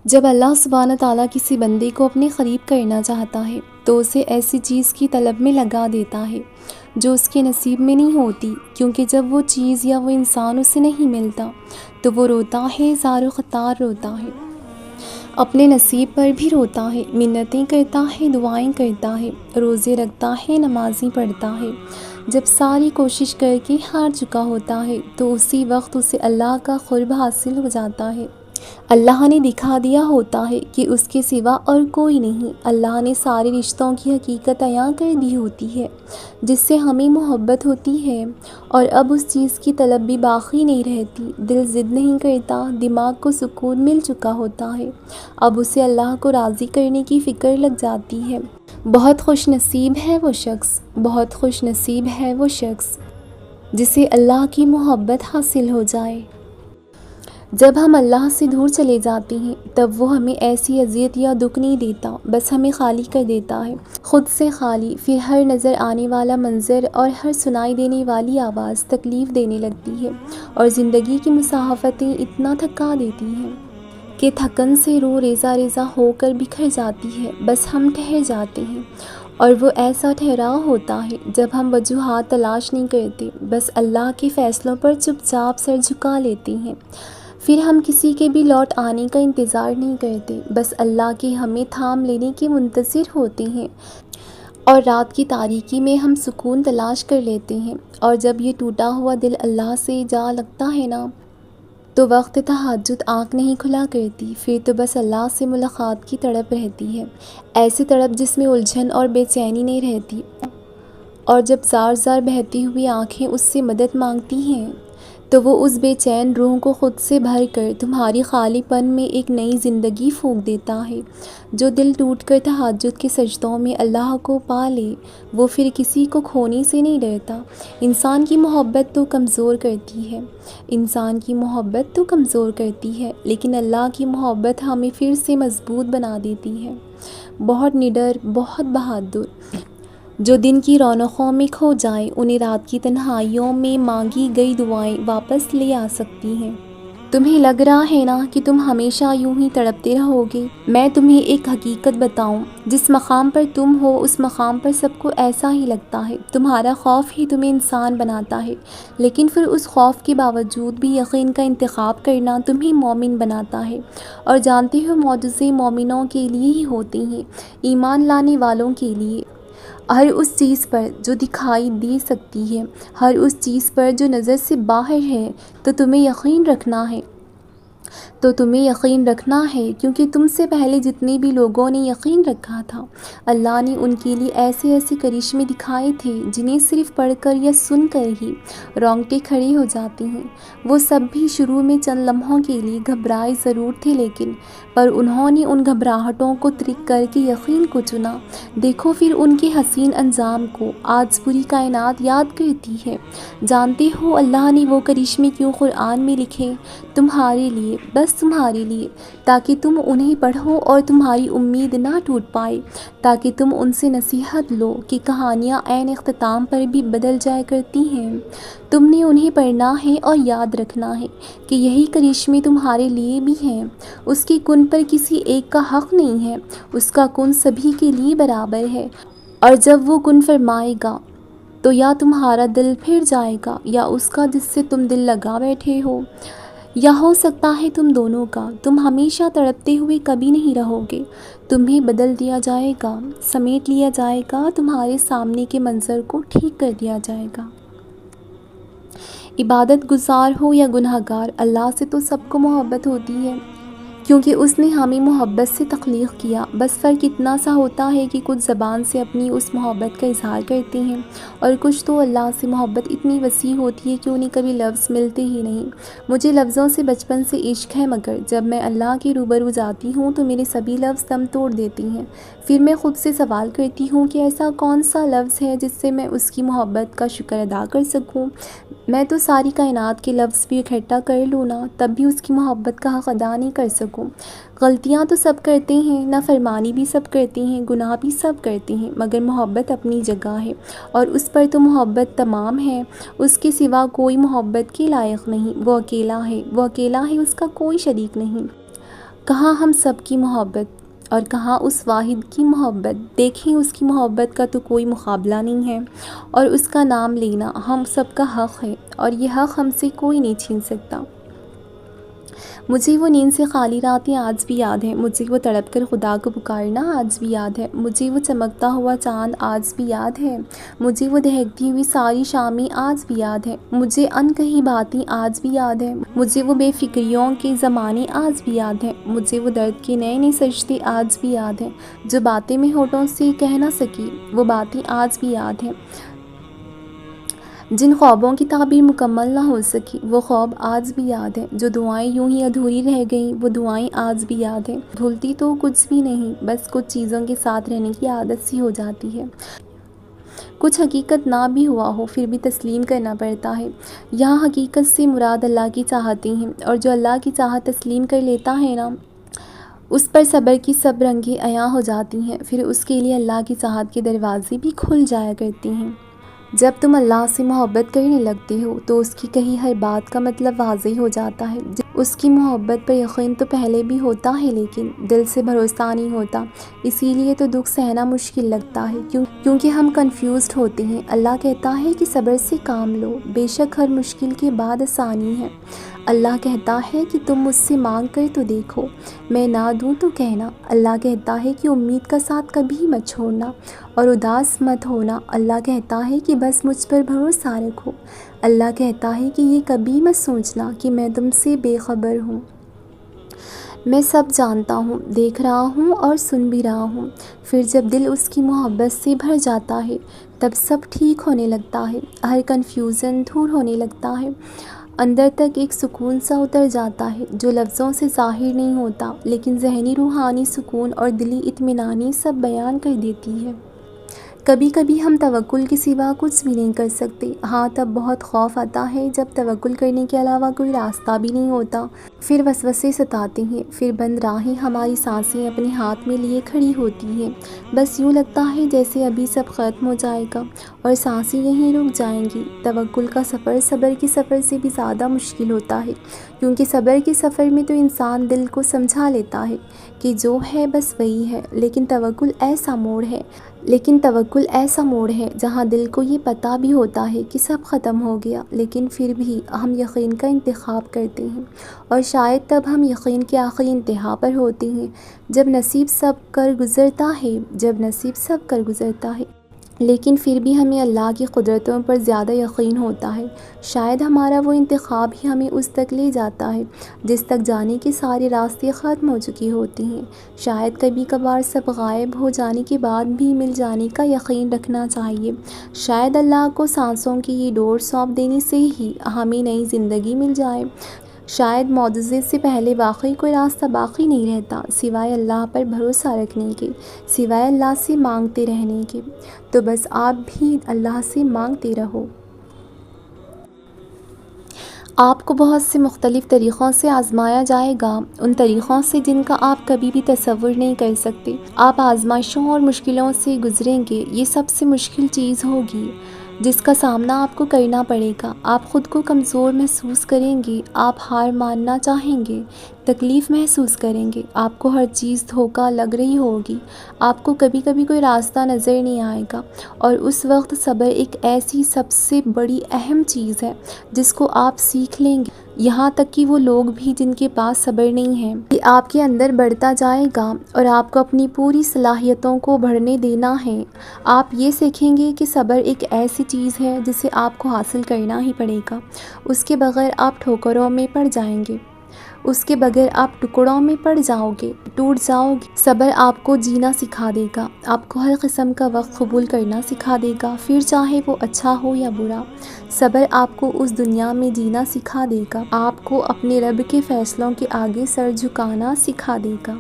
جب اللہ سبحانہ تعالیٰ کسی بندے کو اپنے قریب کرنا چاہتا ہے تو اسے ایسی چیز کی طلب میں لگا دیتا ہے جو اس کے نصیب میں نہیں ہوتی، کیونکہ جب وہ چیز یا وہ انسان اسے نہیں ملتا تو وہ روتا ہے، زار و خطار روتا ہے، اپنے نصیب پر بھی روتا ہے، منتیں کرتا ہے، دعائیں کرتا ہے، روزے رکھتا ہے، نمازیں پڑھتا ہے۔ جب ساری کوشش کر کے ہار چکا ہوتا ہے تو اسی وقت اسے اللہ کا قرب حاصل ہو جاتا ہے۔ اللہ نے دکھا دیا ہوتا ہے کہ اس کے سوا اور کوئی نہیں۔ اللہ نے سارے رشتوں کی حقیقت عیاں کر دی ہوتی ہے جس سے ہمیں محبت ہوتی ہے، اور اب اس چیز کی طلب بھی باقی نہیں رہتی۔ دل ضد نہیں کرتا، دماغ کو سکون مل چکا ہوتا ہے، اب اسے اللہ کو راضی کرنے کی فکر لگ جاتی ہے۔ بہت خوش نصیب ہے وہ شخص، بہت خوش نصیب ہے وہ شخص جسے اللہ کی محبت حاصل ہو جائے۔ جب ہم اللہ سے دور چلے جاتے ہیں تب وہ ہمیں ایسی اذیت یا دکھ نہیں دیتا، بس ہمیں خالی کر دیتا ہے، خود سے خالی۔ پھر ہر نظر آنے والا منظر اور ہر سنائی دینے والی آواز تکلیف دینے لگتی ہے، اور زندگی کی مسافتیں اتنا تھکا دیتی ہیں کہ تھکن سے روح ریزہ ریزہ ہو کر بکھر جاتی ہے، بس ہم ٹھہر جاتے ہیں۔ اور وہ ایسا ٹھہراؤ ہوتا ہے جب ہم وجوہات تلاش نہیں کرتے، بس اللہ کے فیصلوں پر چپ چاپ سر جھکا لیتے ہیں۔ پھر ہم کسی کے بھی لوٹ آنے کا انتظار نہیں کرتے، بس اللہ کے ہمیں تھام لینے کے منتظر ہوتے ہیں، اور رات کی تاریکی میں ہم سکون تلاش کر لیتے ہیں۔ اور جب یہ ٹوٹا ہوا دل اللہ سے جا لگتا ہے نا تو وقت تہجد آنکھ نہیں کھلا کرتی، پھر تو بس اللہ سے ملاقات کی تڑپ رہتی ہے، ایسی تڑپ جس میں الجھن اور بے چینی نہیں رہتی۔ اور جب زار زار بہتی ہوئی آنکھیں اس سے مدد مانگتی ہیں تو وہ اس بے چین روح کو خود سے بھر کر تمہاری خالی پن میں ایک نئی زندگی پھونک دیتا ہے۔ جو دل ٹوٹ کر تہجد کے سجدوں میں اللہ کو پا لے وہ پھر کسی کو کھونے سے نہیں ڈرتا۔ انسان کی محبت تو کمزور کرتی ہے، انسان کی محبت تو کمزور کرتی ہے، لیکن اللہ کی محبت ہمیں پھر سے مضبوط بنا دیتی ہے۔ بہت نڈر، بہت بہادر جو دن کی رونقوں میں کھو جائیں، انہیں رات کی تنہائیوں میں مانگی گئی دعائیں واپس لے آ سکتی ہیں۔ تمہیں لگ رہا ہے نا کہ تم ہمیشہ یوں ہی تڑپتے رہو گے؟ میں تمہیں ایک حقیقت بتاؤں، جس مقام پر تم ہو اس مقام پر سب کو ایسا ہی لگتا ہے۔ تمہارا خوف ہی تمہیں انسان بناتا ہے، لیکن پھر اس خوف کے باوجود بھی یقین کا انتخاب کرنا تمہیں مومن بناتا ہے۔ اور جانتے ہو معجزے مومنوں کے لیے ہی ہوتے ہیں، ایمان لانے والوں کے لیے۔ ہر اس چیز پر جو دکھائی دے سکتی ہے، ہر اس چیز پر جو نظر سے باہر ہے، تو تمہیں یقین رکھنا ہے، کیونکہ تم سے پہلے جتنے بھی لوگوں نے یقین رکھا تھا اللہ نے ان کے لیے ایسے ایسے کرشمے دکھائے تھے جنہیں صرف پڑھ کر یا سن کر ہی رونگٹے کھڑے ہو جاتے ہیں۔ وہ سب بھی شروع میں چند لمحوں کے لیے گھبرائے ضرور تھے، لیکن پر انہوں نے ان گھبراہٹوں کو ترک کر کے یقین کو چنا۔ دیکھو پھر ان کے حسین انجام کو آج پوری کائنات یاد کرتی ہے۔ جانتے ہو اللہ نے وہ کرشمے کیوں قرآن میں لکھے؟ تمہارے لیے، بس تمہارے لیے، تاکہ تم انہیں پڑھو اور تمہاری امید نہ ٹوٹ پائے، تاکہ تم ان سے نصیحت لو کہ کہانیاں عین اختتام پر بھی بدل جایا کرتی ہیں۔ تم نے انہیں پڑھنا ہے اور یاد رکھنا ہے کہ یہی کرشمے تمہارے لیے بھی ہیں۔ اس کے کن پر کسی ایک کا حق نہیں ہے، اس کا کن سبھی کے لیے برابر ہے، اور جب وہ کن فرمائے گا تو یا تمہارا دل پھر جائے گا یا اس کا جس سے تم دل لگا بیٹھے ہو، یا ہو سکتا ہے تم دونوں کا۔ تم ہمیشہ تڑپتے ہوئے کبھی نہیں رہو گے، تمہیں بدل دیا جائے گا، سمیٹ لیا جائے گا، تمہارے سامنے کے منظر کو ٹھیک کر دیا جائے گا۔ عبادت گزار ہو یا گنہگار، اللہ سے تو سب کو محبت ہوتی ہے، کیونکہ اس نے ہمیں محبت سے تخلیق کیا۔ بس فرق اتنا سا ہوتا ہے کہ کچھ زبان سے اپنی اس محبت کا اظہار کرتے ہیں، اور کچھ تو اللہ سے محبت اتنی وسیع ہوتی ہے کہ انہیں کبھی لفظ ملتے ہی نہیں۔ مجھے لفظوں سے بچپن سے عشق ہے، مگر جب میں اللہ کے روبرو جاتی ہوں تو میرے سبھی لفظ دم توڑ دیتی ہیں۔ پھر میں خود سے سوال کرتی ہوں کہ ایسا کون سا لفظ ہے جس سے میں اس کی محبت کا شکر ادا کر سکوں؟ میں تو ساری کائنات کے لفظ بھی اکٹھا کر لوں نا، تب بھی اس کی محبت کا حق ادا نہیں کر سکوں۔ غلطیاں تو سب کرتے ہیں، نافرمانی بھی سب کرتے ہیں، گناہ بھی سب کرتے ہیں، مگر محبت اپنی جگہ ہے، اور اس پر تو محبت تمام ہے۔ اس کے سوا کوئی محبت کے لائق نہیں، وہ اکیلا ہے، وہ اکیلا ہے، اس کا کوئی شریک نہیں۔ کہاں ہم سب کی محبت اور کہاں اس واحد کی محبت۔ دیکھیں اس کی محبت کا تو کوئی مقابلہ نہیں ہے، اور اس کا نام لینا ہم سب کا حق ہے، اور یہ حق ہم سے کوئی نہیں چھین سکتا۔ مجھے وہ نیند سے خالی راتیں آج بھی یاد ہیں، مجھے وہ تڑپ کر خدا کو پکارنا آج بھی یاد ہے، مجھے وہ چمکتا ہوا چاند آج بھی یاد ہے، مجھے وہ دہکتی ہوئی ساری شامیں آج بھی یاد ہیں، مجھے ان کہی باتیں آج بھی یاد ہیں، مجھے وہ بے فکریوں کے زمانے آج بھی یاد ہیں، مجھے وہ درد کے نئے نئے سجدے آج بھی یاد ہیں، جو باتیں میں ہونٹوں سے کہہ نہ سکی وہ باتیں آج بھی یاد ہیں، جن خوابوں کی تعبیر مکمل نہ ہو سکی وہ خواب آج بھی یاد ہیں، جو دعائیں یوں ہی ادھوری رہ گئیں وہ دعائیں آج بھی یاد ہیں۔ بھولتی تو کچھ بھی نہیں، بس کچھ چیزوں کے ساتھ رہنے کی عادت سی ہو جاتی ہے۔ کچھ حقیقت نہ بھی ہوا ہو پھر بھی تسلیم کرنا پڑتا ہے۔ یہاں حقیقت سے مراد اللہ کی چاہتیں ہیں، اور جو اللہ کی چاہت تسلیم کر لیتا ہے نا، اس پر صبر کی سب رنگیں عیاں ہو جاتی ہیں، پھر اس کے لیے اللہ کی چاہت کے دروازے بھی کھل جایا کرتے ہیں۔ جب تم اللہ سے محبت کرنے لگتے ہو تو اس کی کہی ہر بات کا مطلب واضح ہو جاتا ہے۔ اس کی محبت پر یقین تو پہلے بھی ہوتا ہے لیکن دل سے بھروسہ نہیں ہوتا، اسی لیے تو دکھ سہنا مشکل لگتا ہے، کیونکہ ہم کنفیوزڈ ہوتے ہیں۔ اللہ کہتا ہے کہ صبر سے کام لو، بے شک ہر مشکل کے بعد آسانی ہے۔ اللہ کہتا ہے کہ تم مجھ سے مانگ کر تو دیکھو، میں نہ دوں تو کہنا۔ اللہ کہتا ہے کہ امید کا ساتھ کبھی مت چھوڑنا اور اداس مت ہونا۔ اللہ کہتا ہے کہ بس مجھ پر بھروسہ رکھو۔ اللہ کہتا ہے کہ یہ کبھی مت سوچنا کہ میں تم سے بے خبر ہوں۔ میں سب جانتا ہوں، دیکھ رہا ہوں اور سن بھی رہا ہوں۔ پھر جب دل اس کی محبت سے بھر جاتا ہے تب سب ٹھیک ہونے لگتا ہے، ہر کنفیوژن دور ہونے لگتا ہے، اندر تک ایک سکون سا اتر جاتا ہے جو لفظوں سے ظاہر نہیں ہوتا، لیکن ذہنی روحانی سکون اور دلی اطمینانی سب بیان کر دیتی ہے۔ کبھی کبھی ہم توکل کے سوا کچھ بھی نہیں کر سکتے، ہاں تب بہت خوف آتا ہے جب توکل کرنے کے علاوہ کوئی راستہ بھی نہیں ہوتا، پھر وسوسے ستاتے ہیں، پھر بند راہیں ہماری سانسیں اپنے ہاتھ میں لیے کھڑی ہوتی ہیں، بس یوں لگتا ہے جیسے ابھی سب ختم ہو جائے گا اور سانسیں یہیں رک جائیں گی۔ توکل کا سفر صبر کے سفر سے بھی زیادہ مشکل ہوتا ہے، کیونکہ صبر کے سفر میں تو انسان دل کو سمجھا لیتا ہے کہ جو ہے بس وہی ہے، لیکن توکل ایسا موڑ ہے جہاں دل کو یہ پتہ بھی ہوتا ہے کہ سب ختم ہو گیا، لیکن پھر بھی ہم یقین کا انتخاب کرتے ہیں، اور شاید تب ہم یقین کے آخری انتہا پر ہوتے ہیں جب نصیب سب کر گزرتا ہے، لیکن پھر بھی ہمیں اللہ کی قدرتوں پر زیادہ یقین ہوتا ہے۔ شاید ہمارا وہ انتخاب ہی ہمیں اس تک لے جاتا ہے جس تک جانے کے سارے راستے ختم ہو چکے ہوتے ہیں۔ شاید کبھی کبھار سب غائب ہو جانے کے بعد بھی مل جانے کا یقین رکھنا چاہیے۔ شاید اللہ کو سانسوں کی یہ ڈور سونپ دینے سے ہی ہمیں نئی زندگی مل جائے۔ شاید معجزے سے پہلے واقعی کوئی راستہ باقی نہیں رہتا سوائے اللہ پر بھروسہ رکھنے کے، سوائے اللہ سے مانگتے رہنے کے۔ تو بس آپ بھی اللہ سے مانگتے رہو۔ آپ کو بہت سے مختلف طریقوں سے آزمایا جائے گا، ان طریقوں سے جن کا آپ کبھی بھی تصور نہیں کر سکتے۔ آپ آزمائشوں اور مشکلوں سے گزریں گے، یہ سب سے مشکل چیز ہوگی جس کا سامنا آپ کو کرنا پڑے گا۔ آپ خود کو کمزور محسوس کریں گے، آپ ہار ماننا چاہیں گے، تکلیف محسوس کریں گے، آپ کو ہر چیز دھوکہ لگ رہی ہوگی، آپ کو کبھی کبھی کوئی راستہ نظر نہیں آئے گا، اور اس وقت صبر ایک ایسی سب سے بڑی اہم چیز ہے جس کو آپ سیکھ لیں گے۔ یہاں تک کہ وہ لوگ بھی جن کے پاس صبر نہیں ہے، یہ آپ کے اندر بڑھتا جائے گا اور آپ کو اپنی پوری صلاحیتوں کو بڑھنے دینا ہے۔ آپ یہ سیکھیں گے کہ صبر ایک ایسی چیز ہے جسے آپ کو حاصل کرنا ہی پڑے گا، اس کے بغیر آپ ٹھوکروں میں پڑ جائیں گے، اس کے بغیر آپ ٹکڑوں میں پڑ جاؤ گے، ٹوٹ جاؤ گے۔ صبر آپ کو جینا سکھا دے گا، آپ کو ہر قسم کا وقت قبول کرنا سکھا دے گا، پھر چاہے وہ اچھا ہو یا برا۔ صبر آپ کو اس دنیا میں جینا سکھا دے گا، آپ کو اپنے رب کے فیصلوں کے آگے سر جھکانا سکھا دے گا۔